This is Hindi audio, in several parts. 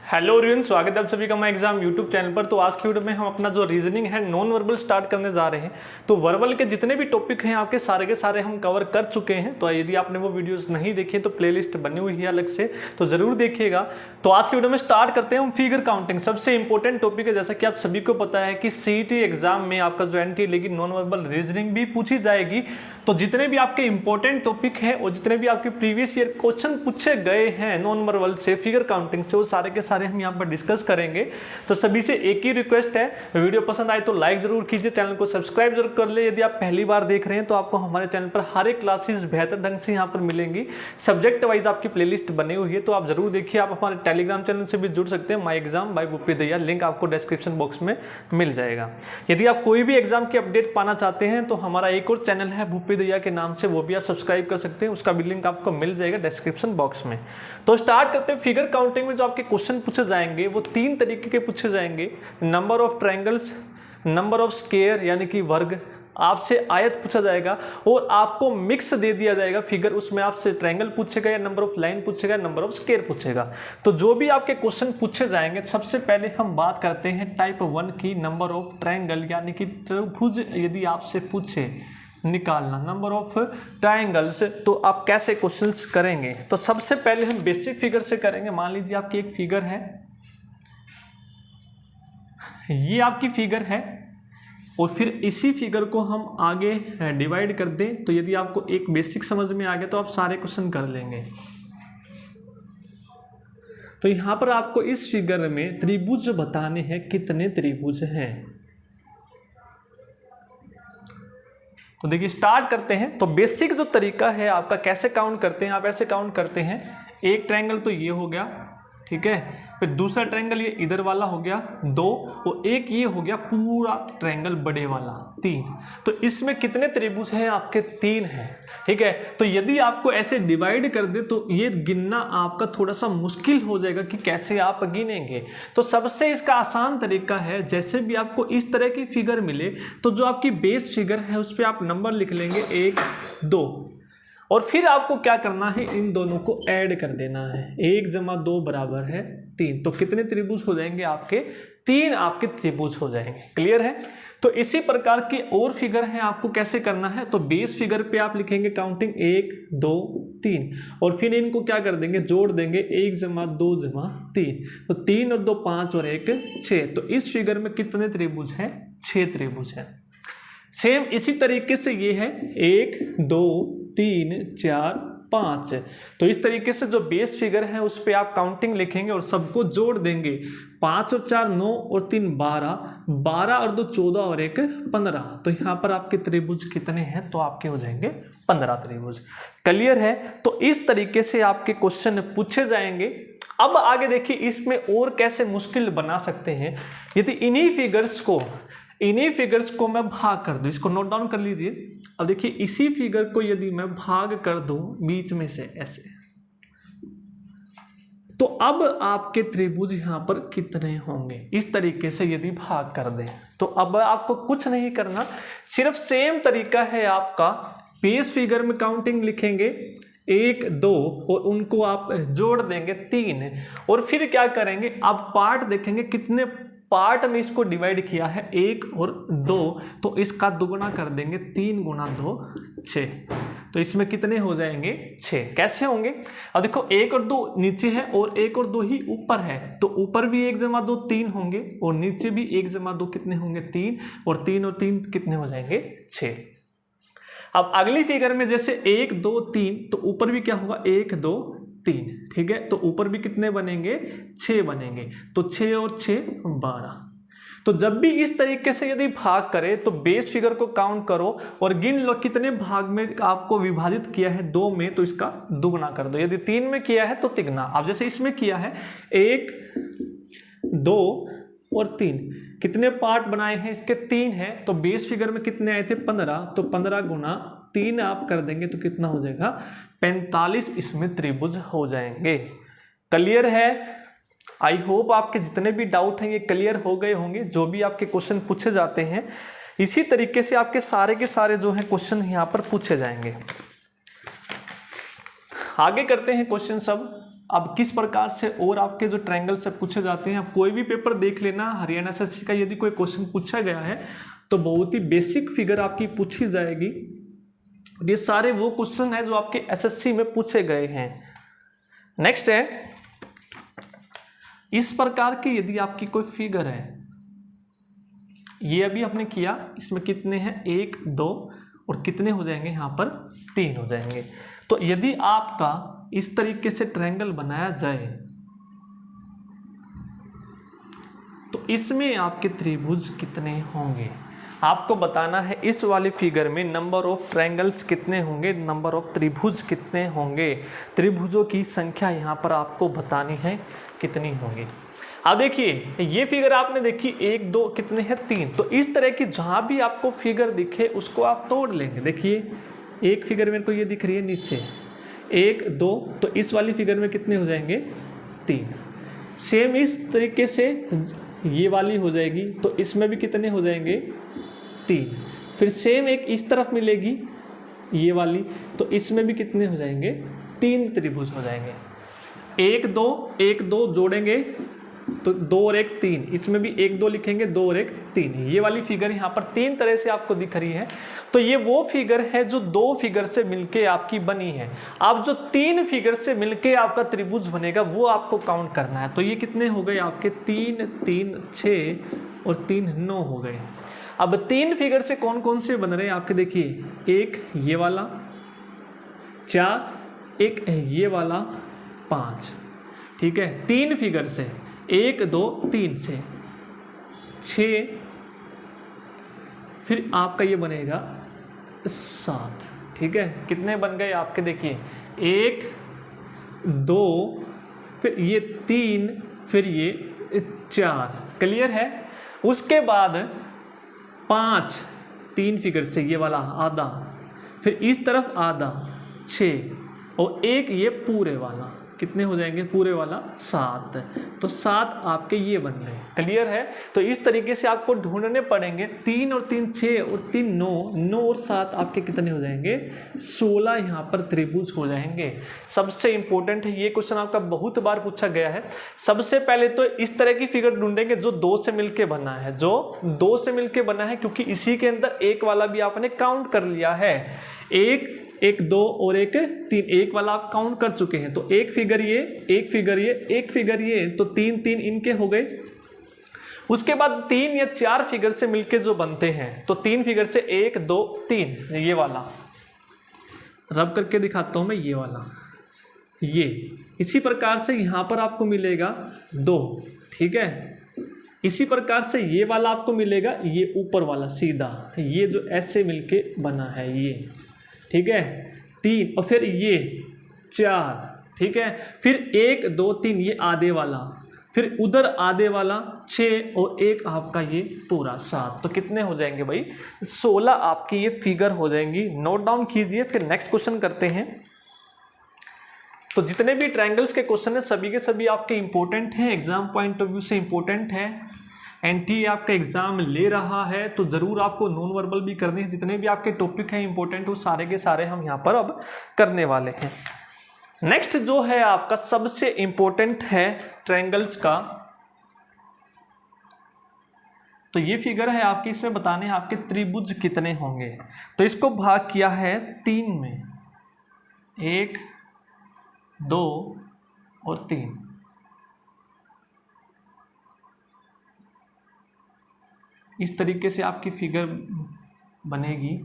हेलो एवरीवन, स्वागत है आप सभी का माय एग्जाम यूट्यूब चैनल पर। तो आज की वीडियो में हम अपना जो रीजनिंग है नॉन वर्बल स्टार्ट करने जा रहे हैं। तो वर्बल के जितने भी टॉपिक हैं आपके सारे के सारे हम कवर कर चुके हैं। तो यदि आपने वो वीडियोस नहीं देखी तो प्लेलिस्ट बनी हुई है अलग से, तो जरूर देखिएगा। तो आज की वीडियो में स्टार्ट करते हैं हम फिगर काउंटिंग। सबसे इंपॉर्टेंट टॉपिक है, जैसा कि आप सभी को पता है कि सीईटी एग्जाम में आपका जो एनटीए लेगी नॉन वर्बल रीजनिंग भी पूछी जाएगी। तो जितने भी आपके इंपॉर्टेंट टॉपिक हैं और जितने भी आपके प्रीवियस ईयर क्वेश्चन पूछे गए हैं नॉन वर्बल से, फिगर काउंटिंग से, वो सारे के सारे हम यहाँ पर डिस्कस करेंगे। तो सभी से एक ही रिक्वेस्ट है, वीडियो पसंद आए तो लाइक जरूर कीजिए, चैनल को सब्सक्राइब जरूर कर ले। यदि आप पहली बार देख रहे हैं तो आपको हमारे चैनल पर हर एक क्लासेस बेहतर ढंग से यहाँ पर मिलेंगी। सब्जेक्ट वाइज आपकी प्लेलिस्ट बनी हुई है, तो आप जरूर देखिए। आप हमारे टेलीग्राम चैनल से भी जुड़ सकते हैं, my exam by Bhupi Dahiya, link आपको डिस्क्रिप्शन बॉक्स में मिल जाएगा। यदि आप कोई भी एग्जाम की अपडेट पाना चाहते हैं तो हमारा एक और चैनल है भूपी दहिया के नाम से, वो भी आप सब्सक्राइब कर सकते हैं, उसका भी लिंक आपको मिल जाएगा डिस्क्रिप्शन बॉक्स में। तो स्टार्ट करते हैं। फिगर काउंटिंग में जो आपके क्वेश्चन पूछे जाएंगे वो तीन तरीके के पूछे जाएंगे। Number of triangles, number of square यानी कि वर्ग, आपसे आयत पूछा जाएगा और आपको मिक्स दे दिया जाएगा फिगर। उसमें आपसे ट्रायंगल पूछेगा या नंबर ऑफ लाइन पूछेगा, नंबर ऑफ स्क्वायर पूछेगा। तो जो भी आपके क्वेश्चन पूछे जाएंगे, सबसे पहले हम बात करते हैं टाइप 1 की, नंबर ऑफ ट्रायंगल यानी कि त्रिभुज यदि आपसे पूछे निकालना नंबर ऑफ ट्रायंगल्स, तो आप कैसे क्वेश्चंस करेंगे। तो सबसे पहले हम बेसिक फिगर से करेंगे। मान लीजिए आपकी एक फिगर है, ये आपकी फिगर है, और फिर इसी फिगर को हम आगे डिवाइड कर दें। तो यदि आपको एक बेसिक समझ में आ गया तो आप सारे क्वेश्चन कर लेंगे। तो यहां पर आपको इस फिगर में त्रिभुज बताने हैं, कितने त्रिभुज हैं। तो देखिए स्टार्ट करते हैं। तो बेसिक जो तरीका है आपका, कैसे काउंट करते हैं, आप ऐसे काउंट करते हैं। एक ट्रायंगल तो ये हो गया, ठीक है, फिर दूसरा ट्रायंगल ये इधर वाला हो गया 2, और एक ये हो गया पूरा ट्रायंगल बड़े वाला 3। तो इसमें कितने त्रिभुज हैं आपके? 3 हैं, ठीक है। तो यदि आपको ऐसे डिवाइड कर दे तो ये गिनना आपका थोड़ा सा मुश्किल हो जाएगा कि कैसे आप गिनेंगे। तो सबसे इसका आसान तरीका है, जैसे भी आपको इस तरह की फिगर मिले तो जो आपकी बेस फिगर है उस पर आप नंबर लिख लेंगे 1 2, और फिर आपको क्या करना है, इन दोनों को ऐड कर देना है। 1 + 2 बराबर है 3। तो कितने त्रिभुज हो जाएंगे आपके? 3 आपके त्रिभुज हो जाएंगे। क्लियर है। तो इसी प्रकार की और फिगर है, आपको कैसे करना है। तो बेस फिगर पे आप लिखेंगे काउंटिंग 1 2 3, और फिर इनको क्या कर देंगे, जोड़ देंगे 1 + 2 + 3। तो 3 और 2 5 और 1 6। तो इस फिगर में कितने त्रिभुज हैं? 6 त्रिभुज हैं। सेम इसी तरीके से ये है 1 2 3 4 5। तो इस तरीके से जो बेस फिगर है उस पे आप काउंटिंग लिखेंगे और सबको जोड़ देंगे। 5 और 4 9 और 3 12, 12 और 2 14 और 1 15। तो यहाँ पर आपके त्रिभुज कितने हैं? तो आपके हो जाएंगे 15 त्रिभुज। क्लियर है। तो इस तरीके से आपके क्वेश्चन पूछे जाएंगे। अब आगे देखिए इसमें और कैसे मुश्किल बना सकते हैं। यदि इन्हीं फिगर्स को मैं भाग कर दूं, इसको नोट डाउन कर लीजिए। अब देखिए इसी फिगर को यदि मैं भाग कर दूं बीच में से ऐसे, तो अब आपके त्रिभुज यहां पर कितने होंगे? इस तरीके से यदि भाग कर दें तो अब आपको कुछ नहीं करना, सिर्फ सेम तरीका है आपका। बेस फिगर में काउंटिंग लिखेंगे 1 2, और उनको आप जोड़ देंगे 3, और फिर क्या करेंगे, आप पार्ट देखेंगे कितने पार्ट में इसको डिवाइड किया है 1 और 2, तो इसका दुगुना कर देंगे 3 × 2 6। तो इसमें कितने हो जाएंगे? 6। कैसे होंगे? अब देखो 1 और 2 नीचे है और 1 और 2 ही ऊपर है, तो ऊपर भी 1 + 2 3 होंगे, और नीचे भी 1 + 2 कितने होंगे? 3, और 3 और 3 कितने हो जाएंगे? 6। अब अगली फिगर में जैसे 1 2 3, तो ऊपर भी क्या होगा? 1 2 3, ठीक है। तो ऊपर भी कितने बनेंगे? 6 बनेंगे। तो 6 और 6 12। तो जब भी इस तरीके से यदि भाग करे तो बेस फिगर को काउंट करो और गिन लो कितने भाग में आपको विभाजित किया है। 2 में, तो इसका दुगुना कर दो। यदि 3 में किया है तो तिगुना। अब जैसे इसमें किया है 1 2 और 3, कितने पार्ट बनाए हैं इसके? 3 है। तो बेस फिगर में कितने आए थे? 15। तो 15 × 3 आप कर देंगे तो कितना हो जाएगा? 45 इसमें त्रिभुज हो जाएंगे। क्लियर है। आई होप आपके जितने भी डाउट हैं ये क्लियर हो गए होंगे। जो भी आपके क्वेश्चन पूछे जाते हैं इसी तरीके से आपके सारे के सारे जो हैं क्वेश्चन यहाँ पर पूछे जाएंगे। आगे करते हैं क्वेश्चन सब। अब किस प्रकार से और आपके जो ट्रायंगल से पूछे जाते हैं, आप कोई भी पेपर देख लेना, हरियाणा एसएससी का यदि कोई क्वेश्चन पूछा गया है तो बहुत ही बेसिक फिगर आपकी पूछी जाएगी। ये सारे वो क्वेश्चन है जो आपके एसएससी में पूछे गए हैं। नेक्स्ट है, इस प्रकार की यदि आपकी कोई फिगर है, ये अभी आपने किया, इसमें कितने हैं 1 2 और कितने हो जाएंगे यहाँ पर 3 हो जाएंगे। तो यदि आपका इस तरीके से ट्रायंगल बनाया जाए तो इसमें आपके त्रिभुज कितने होंगे, आपको बताना है। इस वाली फिगर में नंबर ऑफ ट्रायंगल्स कितने होंगे, नंबर ऑफ त्रिभुज कितने होंगे, त्रिभुजों की संख्या यहाँ पर आपको बतानी है कितनी होंगी। अब देखिए ये फिगर आपने देखी 1 2 कितने हैं 3, तो इस तरह की जहाँ भी आपको फिगर दिखे उसको आप तोड़ लेंगे। देखिए एक फिगर मेरे को ये दिख रही है नीचे 1 2, तो इस वाली फिगर में कितने हो जाएंगे 3। सेम इस तरीके से ये वाली हो जाएगी, तो इसमें भी कितने हो जाएंगे 3। फिर सेम एक इस तरफ मिलेगी ये वाली, तो इसमें भी कितने हो जाएंगे 3 त्रिभुज हो जाएंगे। 1 2 जोड़ेंगे तो 2 और 1 3, इसमें भी 1 2 लिखेंगे 2 और 1 3। ये वाली फिगर यहाँ पर 3 तरह से आपको दिख रही है। तो ये वो फिगर है जो 2 फिगर से मिलके आपकी बनी है। अब जो 3 फिगर से मिलके आपका त्रिभुज बनेगा वो आपको काउंट करना है। तो ये कितने हो गए आपके 3 3 6 और 3 9 हो गए। अब 3 फिगर से कौन कौन से बन रहे हैं आपके, देखिए एक ये वाला 4, एक ये वाला 5, ठीक है। 3 फिगर से 1 2 3 से 6, फिर आपका ये बनेगा 7, ठीक है। कितने बन गए आपके, देखिए 1 2, फिर ये 3, फिर ये 4, क्लियर है। उसके बाद 5 3 फिगर से ये वाला आधा, फिर इस तरफ आधा 6 और एक ये पूरे वाला, कितने हो जाएंगे पूरे वाला 7। तो 7 आपके ये बन रहे हैं, क्लियर है। तो इस तरीके से आपको ढूंढने पड़ेंगे। 3 और 3 6 और 3 9, 9 और 7 आपके कितने हो जाएंगे 16 यहाँ पर त्रिभुज हो जाएंगे। सबसे इंपॉर्टेंट है, ये क्वेश्चन आपका बहुत बार पूछा गया है। सबसे पहले तो इस तरह की फिगर ढूंढेंगे जो 2 से मिलके बना है, जो 2 से मिलके बना है, क्योंकि इसी के अंदर एक वाला भी आपने काउंट कर लिया है। 1 2 और 1 3, एक वाला आप काउंट कर चुके हैं। तो एक फिगर ये, एक फिगर ये, एक फिगर ये, तो 3 3 इनके हो गए। उसके बाद 3 या 4 फिगर से मिलके जो बनते हैं, तो 3 फिगर से 1 2 3, ये वाला रब करके दिखाता हूं मैं, ये वाला, ये इसी प्रकार से यहां पर आपको मिलेगा 2, ठीक है। इसी प्रकार से ये वाला आपको मिलेगा, ये ऊपर वाला सीधा, ये जो ऐसे मिलके बना है ये, ठीक है 3, और फिर ये 4, ठीक है। फिर 1 2 3 ये आधे वाला, फिर उधर आधे वाला 6 और एक आपका ये पूरा 7। तो कितने हो जाएंगे भाई 16 आपकी ये फिगर हो जाएंगी। नोट डाउन कीजिए। फिर नेक्स्ट क्वेश्चन करते हैं। तो जितने भी ट्रायंगल्स के क्वेश्चन है सभी के सभी आपके इंपॉर्टेंट हैं, एग्जाम पॉइंट ऑफ व्यू से इंपॉर्टेंट है। एनटीए आपका एग्जाम ले रहा है तो जरूर आपको नॉन वर्बल भी करने हैं। जितने भी आपके टॉपिक हैं इंपॉर्टेंट, वो सारे के सारे हम यहाँ पर अब करने वाले हैं। नेक्स्ट जो है आपका सबसे इंपॉर्टेंट है ट्रायंगल्स का, तो ये फिगर है आपकी, इसमें बताने हैं आपके त्रिभुज कितने होंगे। तो इसको भाग किया है 3 में, 1 2 और 3। इस तरीके से आपकी फिगर बनेगी।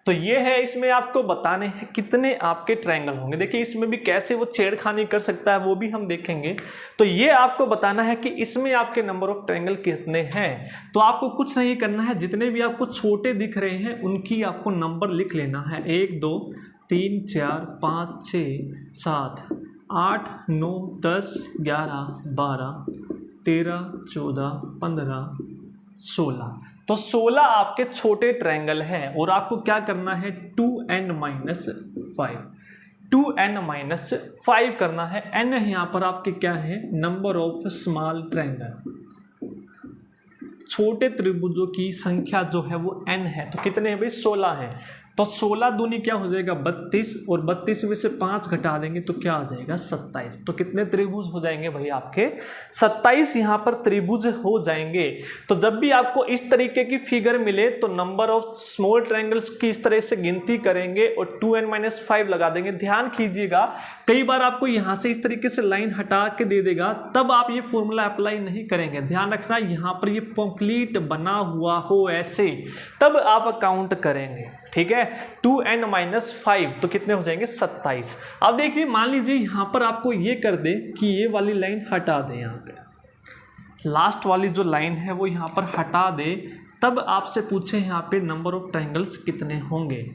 तो ये है, इसमें आपको बताने हैं कितने आपके ट्रायंगल होंगे। देखिए इसमें भी कैसे वो छेड़खानी कर सकता है वो भी हम देखेंगे। तो ये आपको बताना है कि इसमें आपके नंबर ऑफ ट्रायंगल कितने हैं। तो आपको कुछ नहीं करना है, जितने भी आपको छोटे दिख रहे हैं उनकी आपको नंबर लिख लेना है। 1 2 3 4 5 6 7 8 9 10 11 12 13 14 15 16। तो 16 आपके छोटे ट्रायंगल हैं और आपको क्या करना है 2n-5, 2n-5 करना है। n यहाँ पर आपके क्या है नंबर ऑफ स्मॉल ट्रायंगल, छोटे त्रिभुजों की संख्या जो है वो n है। तो कितने हैं भाई 16 है। तो 16 दूनी क्या हो जाएगा 32, और 32 में से 5 घटा देंगे तो क्या आ जाएगा 27। तो कितने त्रिभुज हो जाएंगे भाई आपके 27 यहाँ पर त्रिभुज हो जाएंगे। तो जब भी आपको इस तरीके की फिगर मिले तो नंबर ऑफ स्मॉल ट्रायंगल्स की इस तरह से गिनती करेंगे और 2n-5 लगा देंगे। ध्यान कीजिएगा कई बार आपको यहाँ से इस तरीके से लाइन हटा के दे देगा, तब आप ये फॉर्मूला अप्लाई नहीं करेंगे। ध्यान रखना यहाँ पर ये कंप्लीट बना हुआ हो ऐसे, तब आप काउंट करेंगे, ठीक है। 2n-5 तो कितने हो जाएंगे 27। अब देखिए मान लीजिए यहाँ पर आपको ये कर दे कि ये वाली लाइन हटा दे, यहाँ पे लास्ट वाली जो लाइन है वो यहाँ पर हटा दे, तब आपसे पूछे यहाँ पे नंबर ऑफ ट्रायंगल्स कितने होंगे।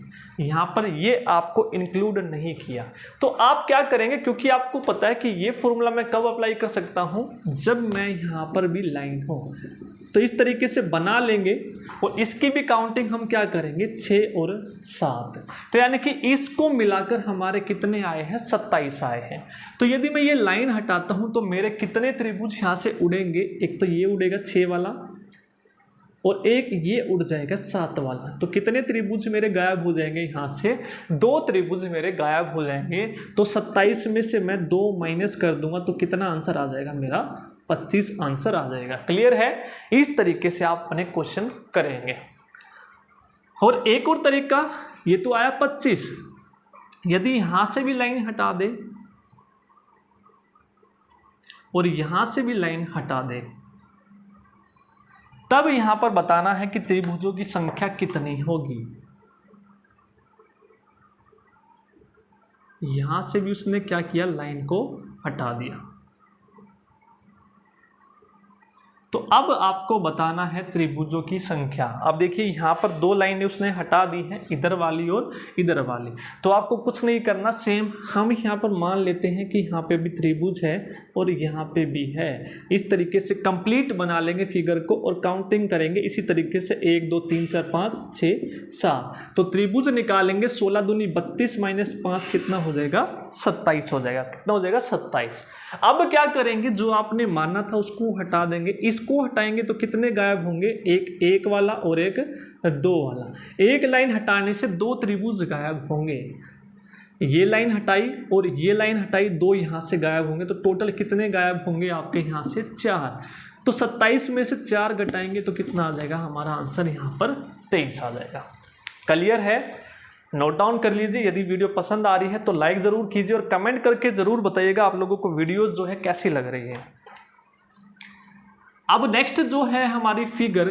यहाँ पर ये आपको इंक्लूड नहीं किया तो आप क्या करेंगे, क्योंकि आपको पता है कि ये फॉर्मूला मैं कब अप्लाई कर सकता हूँ, जब मैं यहाँ पर भी लाइन हो, तो इस तरीके से बना लेंगे और इसकी भी काउंटिंग हम क्या करेंगे 6 और 7। तो यानी कि इसको मिलाकर हमारे कितने आए हैं 27 आए हैं। तो यदि मैं ये लाइन हटाता हूँ तो मेरे कितने त्रिभुज यहाँ से उड़ेंगे, एक तो ये उड़ेगा 6 वाला और एक ये उड़ जाएगा 7 वाला। तो कितने त्रिभुज मेरे गायब हो जाएंगे, यहाँ से 2 त्रिभुज मेरे गायब हो जाएंगे। तो 27 में से मैं 2 माइनस कर दूंगा तो कितना आंसर आ जाएगा मेरा 25 आंसर आ जाएगा। क्लियर है, इस तरीके से आप अपने क्वेश्चन करेंगे। और एक और तरीका, ये तो आया 25, यदि यहां से भी लाइन हटा दे और यहां से भी लाइन हटा दे, तब यहां पर बताना है कि त्रिभुजों की संख्या कितनी होगी। यहां से भी उसने क्या किया, लाइन को हटा दिया। तो अब आपको बताना है त्रिभुजों की संख्या। अब देखिए यहाँ पर 2 लाइनें उसने हटा दी हैं, इधर वाली और इधर वाली। तो आपको कुछ नहीं करना, सेम हम यहाँ पर मान लेते हैं कि यहाँ पे भी त्रिभुज है और यहाँ पे भी है। इस तरीके से कंप्लीट बना लेंगे फिगर को और काउंटिंग करेंगे इसी तरीके से 1 2 3 4 5 6 7। तो त्रिभुज निकालेंगे, 16 दूनी 32 माइनस 5 कितना हो जाएगा 27 हो जाएगा। कितना हो जाएगा 27। अब क्या करेंगे, जो आपने माना था उसको हटा देंगे, इसको हटाएंगे तो कितने गायब होंगे, एक वाला और एक 2 वाला। एक लाइन हटाने से 2 त्रिभुज गायब होंगे। ये लाइन हटाई और ये लाइन हटाई, 2 यहाँ से गायब होंगे। तो टोटल कितने गायब होंगे आपके यहाँ से 4। तो 27 में से 4 घटाएंगे तो कितना आ जाएगा, हमारा आंसर यहाँ पर 23 आ जाएगा। क्लियर है, नोट डाउन कर लीजिए। यदि वीडियो पसंद आ रही है तो लाइक ज़रूर कीजिए और कमेंट करके ज़रूर बताइएगा आप लोगों को वीडियोस जो है कैसी लग रही है। अब नेक्स्ट जो है हमारी फिगर,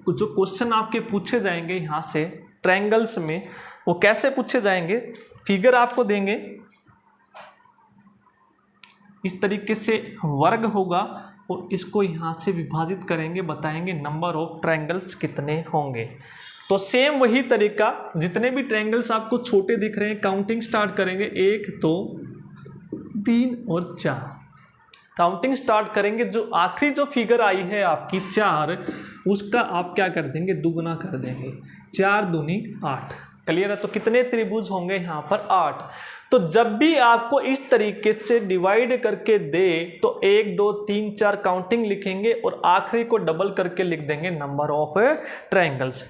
जो क्वेश्चन आपके पूछे जाएंगे यहाँ से ट्रायंगल्स में, वो कैसे पूछे जाएंगे। फिगर आपको देंगे, इस तरीके से वर्ग होगा और इसको यहाँ से विभाजित करेंगे, बताएंगे नंबर ऑफ ट्रायंगल्स कितने होंगे। तो सेम वही तरीका, जितने भी ट्रायंगल्स आपको छोटे दिख रहे हैं, काउंटिंग स्टार्ट करेंगे 1 2 3 और 4। काउंटिंग स्टार्ट करेंगे, जो आखिरी जो फिगर आई है आपकी 4, उसका आप क्या कर देंगे, दुगना कर देंगे। 4 दूनी 8। क्लियर है, तो कितने त्रिभुज होंगे यहाँ पर 8। तो जब भी आपको इस तरीके से डिवाइड करके दे तो 1 2 3 4 काउंटिंग लिखेंगे और आखिरी को डबल करके लिख देंगे नंबर ऑफ ट्रायंगल्स।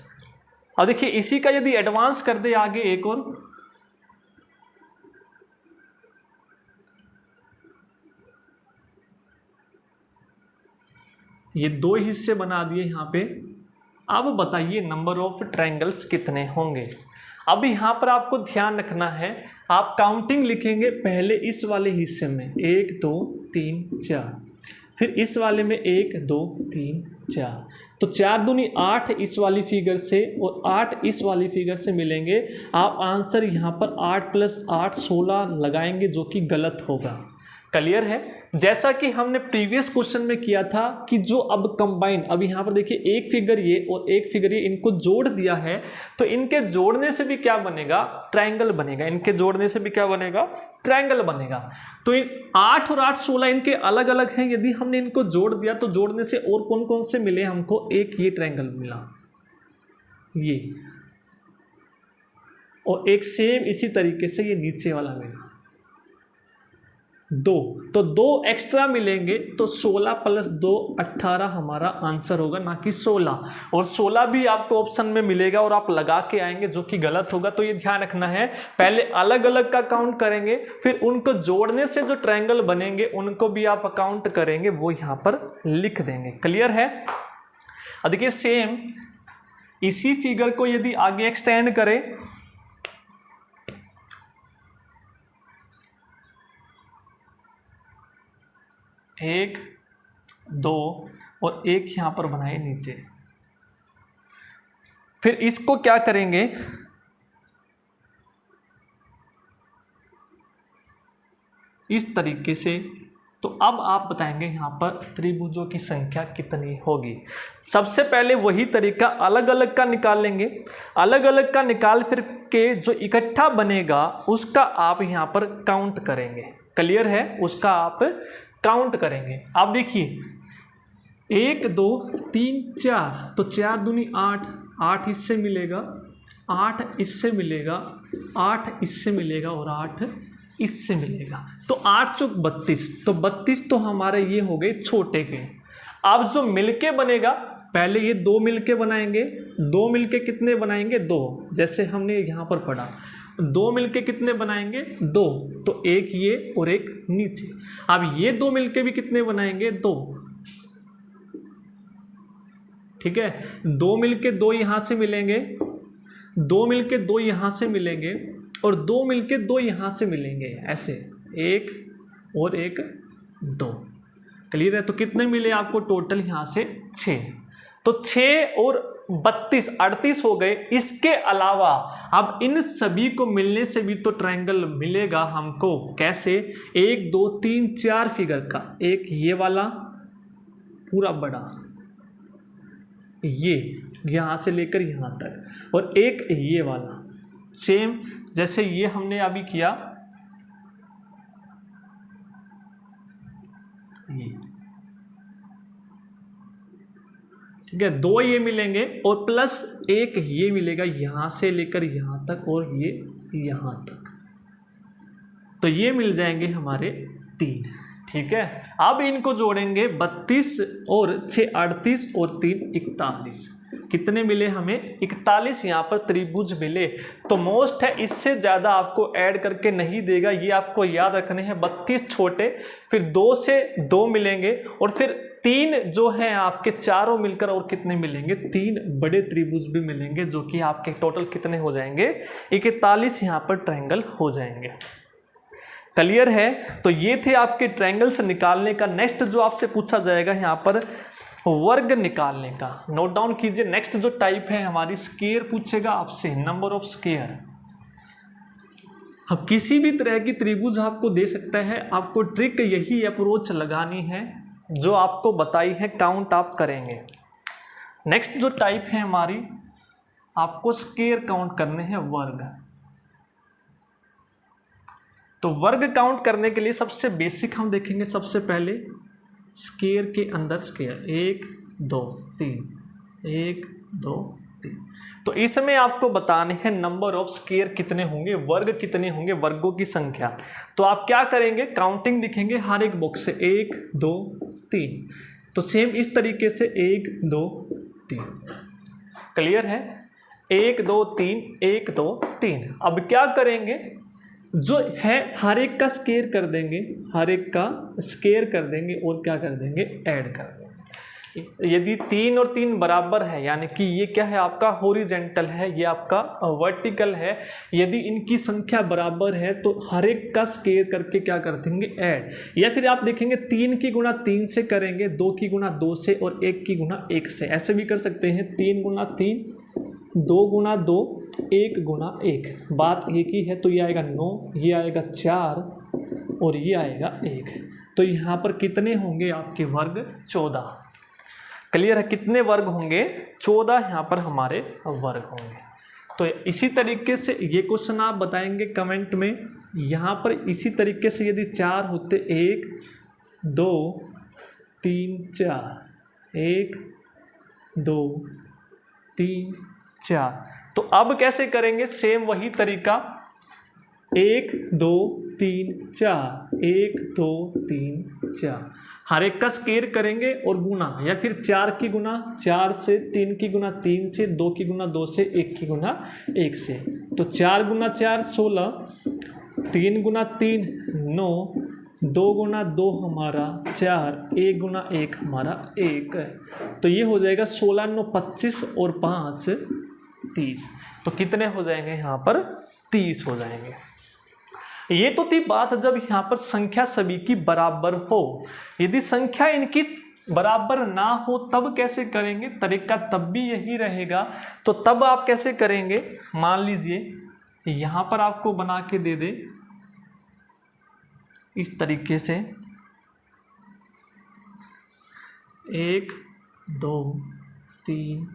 अब देखिए इसी का यदि एडवांस कर दे आगे एक और, ये 2 हिस्से बना दिए यहाँ पे। अब बताइए नंबर ऑफ ट्रायंगल्स कितने होंगे। अब यहाँ पर आपको ध्यान रखना है, आप काउंटिंग लिखेंगे पहले इस वाले हिस्से में 1 2 3 4, फिर इस वाले में 1 2 3 4। तो 4 दूनी 8 इस वाली फिगर से और 8 इस वाली फिगर से मिलेंगे। आप आंसर यहाँ पर 8 + 8 16 लगाएंगे, जो कि गलत होगा। क्लियर है, जैसा कि हमने प्रीवियस क्वेश्चन में किया था कि जो अब कंबाइन, अब यहाँ पर देखिए एक फिगर ये और एक फिगर ये, इनको जोड़ दिया है तो इनके जोड़ने से भी क्या बनेगा, ट्रायंगल बनेगा। इनके जोड़ने से भी क्या बनेगा, ट्रायंगल बनेगा। तो 8 और 8 16 इनके अलग अलग हैं, यदि हमने इनको जोड़ दिया तो जोड़ने से और कौन कौन से मिले हमको, एक ये ट्रायंगल मिला ये, और एक सेम इसी तरीके से ये नीचे वाला मिला। 2, तो 2 एक्स्ट्रा मिलेंगे तो 16 + 2 18 हमारा आंसर होगा, ना कि 16। और 16 भी आपको ऑप्शन में मिलेगा और आप लगा के आएंगे, जो कि गलत होगा। तो ये ध्यान रखना है, पहले अलग अलग का काउंट करेंगे, फिर उनको जोड़ने से जो ट्रायंगल बनेंगे उनको भी आप काउंट करेंगे, वो यहाँ पर लिख देंगे। क्लियर है? अब देखिए सेम इसी फिगर को यदि आगे एक्सटेंड करें, एक, 2 और एक यहां पर बनाए नीचे, फिर इसको क्या करेंगे, इस तरीके से। तो अब आप बताएंगे यहां पर त्रिभुजों की संख्या कितनी होगी। सबसे पहले वही तरीका, अलग अलग का निकाल लेंगे, अलग अलग का निकाल फिर के जो इकट्ठा बनेगा उसका आप यहां पर काउंट करेंगे। क्लियर है? उसका आप काउंट करेंगे। आप देखिए 1 2 3 4, तो 4 दूनी 8, 8 इससे मिलेगा, 8 इससे मिलेगा, 8 इससे मिलेगा और 8 इससे मिलेगा। तो 8 चौक 32, तो 32 तो हमारे ये हो गए छोटे के। अब जो मिलके बनेगा, पहले ये 2 मिलके बनाएंगे, 2 मिलके कितने बनाएंगे, 2, जैसे हमने यहाँ पर पढ़ा। 2 मिलके कितने बनाएंगे, 2, तो एक ये और एक नीचे। अब ये 2 मिलके भी कितने बनाएंगे, 2। ठीक है, 2 मिलके 2 यहाँ से मिलेंगे, 2 मिलके 2 यहाँ से मिलेंगे और 2 मिलके 2 यहाँ से मिलेंगे, ऐसे 1 और 1 2। क्लियर है? तो कितने मिले आपको टोटल यहाँ से, 6। तो 6 और 32 38 हो गए। इसके अलावा अब इन सभी को मिलने से भी तो ट्रायंगल मिलेगा हमको। कैसे? 1 2 3 4 फिगर का, एक ये वाला पूरा बड़ा, ये यहाँ से लेकर यहाँ तक, और एक ये वाला सेम जैसे ये हमने अभी किया, ये ठीक है। 2 ये मिलेंगे और प्लस एक ये मिलेगा यहाँ से लेकर यहाँ तक और ये यहाँ तक, तो ये मिल जाएंगे हमारे 3। ठीक है, अब इनको जोड़ेंगे 32 और 6 38 और 3 41। कितने मिले हमें, 41 यहाँ पर त्रिभुज मिले। तो मोस्ट है, इससे ज़्यादा आपको ऐड करके नहीं देगा, ये आपको याद रखने हैं। 32 छोटे, फिर 2 से 2 मिलेंगे और फिर 3 जो है आपके चारों मिलकर और कितने मिलेंगे, 3 बड़े त्रिभुज भी मिलेंगे, जो कि आपके टोटल कितने हो जाएंगे, 41 यहाँ पर ट्रायंगल हो जाएंगे। क्लियर है? तो ये थे आपके ट्रायंगल्स निकालने का। नेक्स्ट जो आपसे पूछा जाएगा यहाँ पर वर्ग निकालने का, नोट डाउन कीजिए। नेक्स्ट जो टाइप है हमारी स्क्वायर पूछेगा आपसे, नंबर ऑफ स्क्वायर। अब किसी भी तरह की त्रिभुज आपको दे सकता है, आपको ट्रिक यही अप्रोच लगानी है जो आपको बताई है, काउंट आप करेंगे। नेक्स्ट जो टाइप है हमारी, आपको स्क्वायर काउंट करने हैं, वर्ग। तो वर्ग काउंट करने के लिए सबसे बेसिक हम देखेंगे। सबसे पहले स्क्वायर के अंदर स्क्वायर, 1 2 3, 1 2 3। तो इसमें आपको बताने हैं नंबर ऑफ स्क्वायर कितने होंगे, वर्ग कितने होंगे, वर्गों की संख्या। तो आप क्या करेंगे, काउंटिंग लिखेंगे हर एक बॉक्स से, 1 2 3। तो सेम इस तरीके से 1 2 3। क्लियर है? 1 2 3 1 2 3। अब क्या करेंगे, जो है हर एक का स्क्वायर कर देंगे, हर एक का स्क्वायर कर देंगे और क्या कर देंगे, ऐड कर देंगे। यदि 3 और 3 बराबर है, यानी कि ये क्या है आपका हॉरिजॉन्टल है, ये आपका वर्टिकल है, यदि इनकी संख्या बराबर है तो हर एक का स्क्वायर करके क्या कर देंगे, ऐड। या फिर आप देखेंगे 3 की गुणा 3 से करेंगे, 2 की गुणा 2 से और 1 की गुणा 1 से, ऐसे भी कर सकते हैं। 3 गुणा 3, 2 गुणा 2, 1 गुणा 1। बात एक ही है, तो ये आएगा 9, ये आएगा 4 और ये आएगा 1। तो यहाँ पर कितने होंगे आपके वर्ग, 14। क्लियर है? कितने वर्ग होंगे, 14 यहाँ पर हमारे वर्ग होंगे। तो इसी तरीके से ये क्वेश्चन आप बताएंगे कमेंट में। यहाँ पर इसी तरीके से यदि 4 होते, 1 2 3 4, 1 2 3 4। तो अब कैसे करेंगे, सेम वही तरीका, 1 2 3 4, 1 2 3 4, हर एक का स्केयर करेंगे और गुना, या फिर 4 की गुना 4 से, 3 की गुना 3 से, 2 की गुना 2 से, 1 की गुना 1 से। तो 4 गुना 4 16, 3 गुना 3 9, 2 गुना 2 हमारा 4, 1 गुना 1 हमारा 1 है। तो ये हो जाएगा 16 9 25 और 5 30। तो कितने हो जाएंगे यहाँ पर? 30 हो जाएंगे। ये तो थी बात जब यहाँ पर संख्या सभी की बराबर हो। यदि संख्या इनकी बराबर ना हो तब कैसे करेंगे? तरीका तब भी यही रहेगा। तो तब आप कैसे करेंगे? मान लीजिए यहाँ पर आपको बना के दे दे इस तरीके से 1 2 3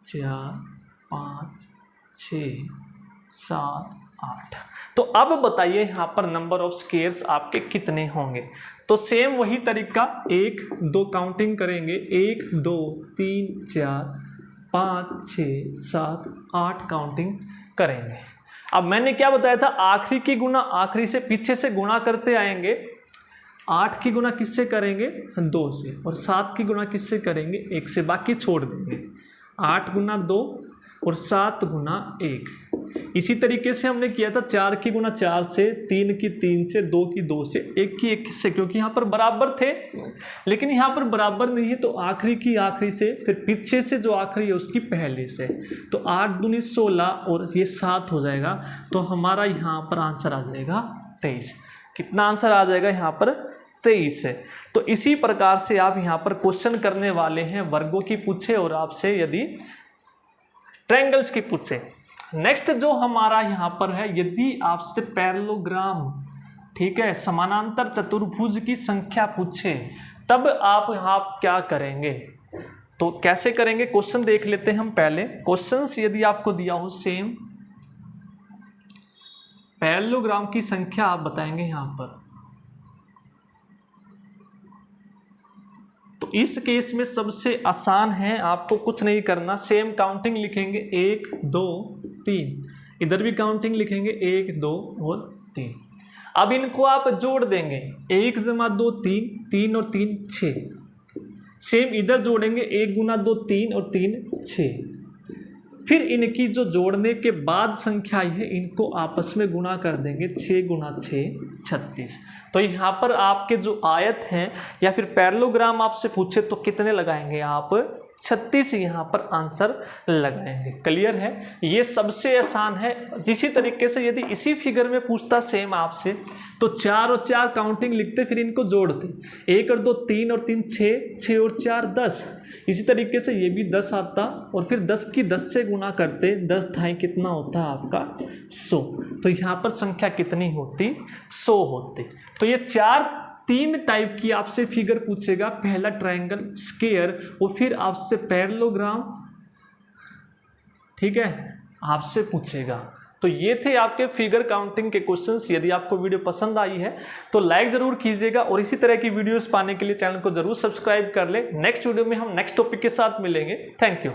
4 5 6 7 8। तो अब बताइए यहाँ पर नंबर ऑफ स्केयर्स आपके कितने होंगे? तो सेम वही तरीका 1 2 काउंटिंग करेंगे, 1 2 3 4 5 6 7 8 काउंटिंग करेंगे। अब मैंने क्या बताया था? आखिरी की गुना आखिरी से, पीछे से गुणा करते आएंगे। 8 की गुना किससे करेंगे? 2 से। और 7 की गुना किससे करेंगे? 1 से। बाकी छोड़ देंगे। 8 गुना 2 और 7 गुना 1। इसी तरीके से हमने किया था 4 की गुना 4 से, 3 की 3 से, 2 की 2 से, 1 की 1 से, क्योंकि यहाँ पर बराबर थे। लेकिन यहाँ पर बराबर नहीं है तो आखिरी की आखिरी से, फिर पीछे से जो आखिरी है उसकी पहले से। तो 8 दूनी 16 और ये 7 हो जाएगा। तो हमारा यहाँ पर आंसर आ जाएगा 23। कितना आंसर आ जाएगा यहाँ पर? 23 है। तो इसी प्रकार से आप यहाँ पर क्वेश्चन करने वाले हैं, वर्गों की पूछे और आपसे यदि ट्रायंगल्स की पूछे। नेक्स्ट जो हमारा यहाँ पर है, यदि आपसे पैरेललोग्राम, ठीक है, समानांतर चतुर्भुज की संख्या पूछे तब आप यहाँ क्या करेंगे? तो कैसे करेंगे? क्वेश्चन देख लेते हैं हम पहले। क्वेश्चंस यदि आपको दिया हो सेम पैरेललोग्राम की संख्या आप बताएंगे यहाँ पर। तो इस केस में सबसे आसान है, आपको कुछ नहीं करना, सेम काउंटिंग लिखेंगे 1 2 3, इधर भी काउंटिंग लिखेंगे 1 2 और 3। अब इनको आप जोड़ देंगे, 1 जमा 2 3, 3 और 3 6। सेम इधर जोड़ेंगे, 1 गुना 2 3 और 3 6। फिर इनकी जो जोड़ने के बाद संख्या है इनको आपस में गुणा कर देंगे, 6 गुना 6 36। तो यहाँ पर आपके जो आयत हैं या फिर पैरेललोग्राम आपसे पूछे तो कितने लगाएंगे आप? 36 यहाँ पर आंसर लगाएंगे। क्लियर है? ये सबसे आसान है। इसी तरीके से यदि इसी फिगर में पूछता सेम आपसे तो 4 और 4 काउंटिंग लिखते, फिर इनको जोड़ते, 1 और 2 3 और 3 6, 6 और 4 10। इसी तरीके से ये भी 10 आता और फिर 10 की 10 से गुणा करते, 10 ढाई कितना होता है आपका? 100। तो यहाँ पर संख्या कितनी होती? 100 होती। तो ये 3 टाइप की आपसे फिगर पूछेगा। पहला ट्रायंगल, स्क्वायर और फिर आपसे पैरेललोग्राम, ठीक है, आपसे पूछेगा। तो ये थे आपके फिगर काउंटिंग के क्वेश्चंस। यदि आपको वीडियो पसंद आई है तो लाइक ज़रूर कीजिएगा और इसी तरह की वीडियोस पाने के लिए चैनल को ज़रूर सब्सक्राइब कर ले। नेक्स्ट वीडियो में हम नेक्स्ट टॉपिक के साथ मिलेंगे। Thank you.